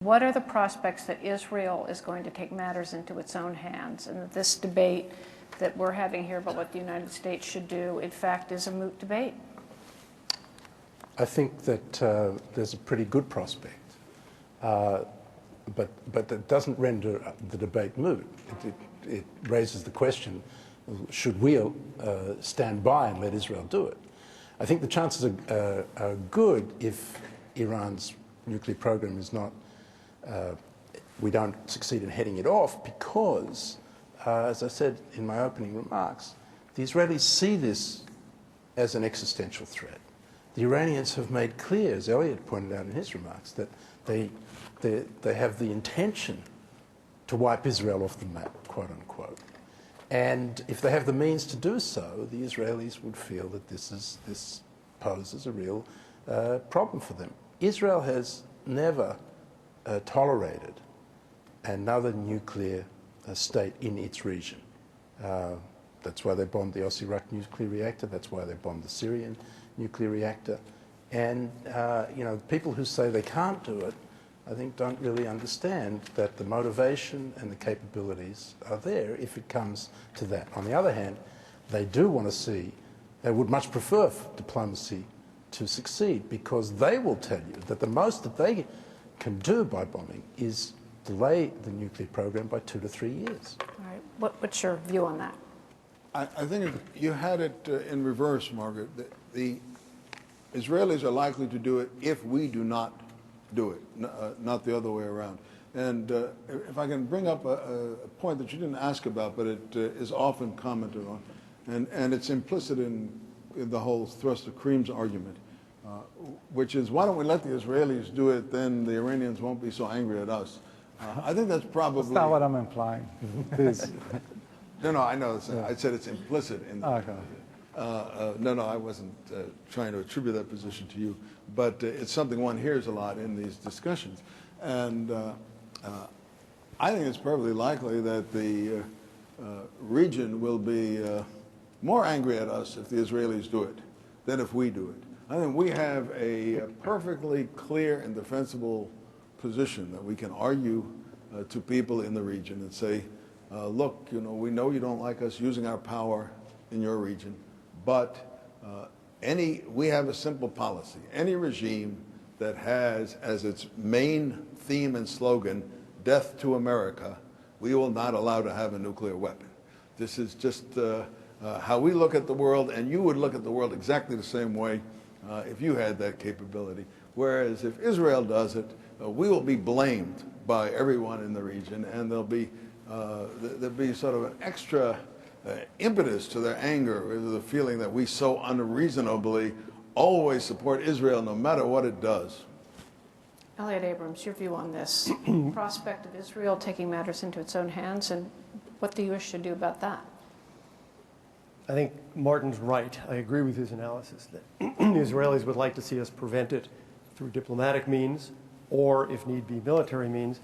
What are the prospects that Israel is going to take matters into its own hands, and that this debate that we're having here about what the United States should do, in fact, is a moot debate? I think that there's a pretty good prospect, but that doesn't render the debate moot. It raises the question, should we stand by and let Israel do it? I think the chances are good if Iran's nuclear program is not, we don't succeed in heading it off because, as I said in my opening remarks, the Israelis see this as an existential threat. The Iranians have made clear, as Elliot pointed out in his remarks, that they have the intention to wipe Israel off the map, quote unquote. And if they have the means to do so, the Israelis would feel that this poses a real problem for them. Israel has never tolerated another nuclear state in its region. That's why they bombed the Iraq nuclear reactor. That's why they bombed the Syrian nuclear reactor. And people who say they can't do it, I think, don't really understand that the motivation and the capabilities are there if it comes to that. On the other hand, they do want to see, they would much prefer diplomacy to succeed, because they will tell you that the most that they can do by bombing is delay the nuclear program by 2 to 3 years. All right. What's your view on that? I think you had it in reverse, Margaret. The Israelis are likely to do it if we do not do it, not the other way around. And if I can bring up a point that you didn't ask about, but it is often commented on, and it's implicit in the whole thrust of Kareem's argument, which is, why don't we let the Israelis do it, then the Iranians won't be so angry at us. I think that's probably... That's not what I'm implying. Please. No, I know. I said it's implicit in the... Okay. No, I wasn't trying to attribute that position to you, but it's something one hears a lot in these discussions. And I think it's perfectly likely that the region will be more angry at us if the Israelis do it than if we do it. I think we have a perfectly clear and defensible position that we can argue to people in the region and say, look, we know you don't like us using our power in your region, but we have a simple policy. Any regime that has as its main theme and slogan, death to America, we will not allow to have a nuclear weapon. This is just how we look at the world, and you would look at the world exactly the same way if you had that capability. Whereas if Israel does it, we will be blamed by everyone in the region, and there'll be sort of an extra impetus to their anger, the feeling that we so unreasonably always support Israel no matter what it does. Elliot Abrams, your view on this prospect of Israel taking matters into its own hands, and what the U.S. should do about that? I think Martin's right. I agree with his analysis that the Israelis would like to see us prevent it through diplomatic means or, if need be, military means.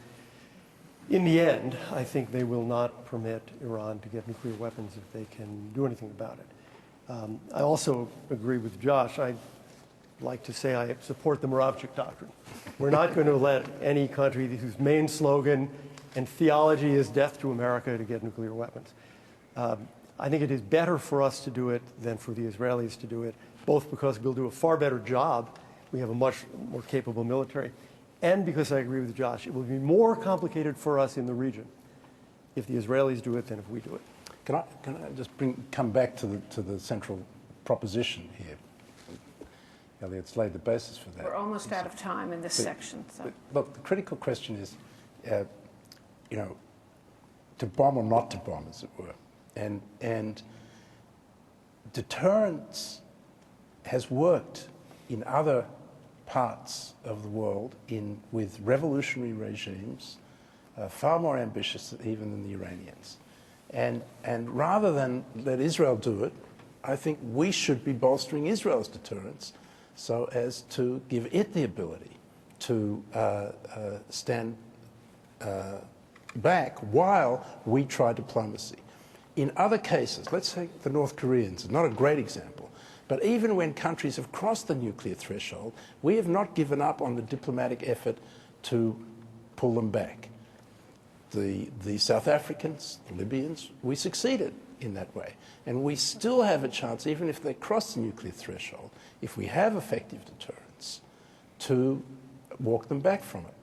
In the end, I think they will not permit Iran to get nuclear weapons if they can do anything about it. I also agree with Josh. I like to say I support the Muravchik doctrine. We're not going to let any country whose main slogan and theology is death to America to get nuclear weapons. I think it is better for us to do it than for the Israelis to do it, both because we'll do a far better job. We have a much more capable military. And because I agree with Josh, it will be more complicated for us in the region if the Israelis do it than if we do it. Can I just come back to the central proposition here? Elliot's laid the basis for that. We're almost out of time in this section. So. Look, the critical question is, to bomb or not to bomb, as it were. And deterrence has worked in other parts of the world with revolutionary regimes, far more ambitious even than the Iranians. And rather than let Israel do it, I think we should be bolstering Israel's deterrence so as to give it the ability to stand back while we try diplomacy. In other cases, let's say the North Koreans, not a great example, but even when countries have crossed the nuclear threshold, we have not given up on the diplomatic effort to pull them back. The South Africans, the Libyans, we succeeded in that way. And we still have a chance, even if they cross the nuclear threshold, if we have effective deterrence, to walk them back from it.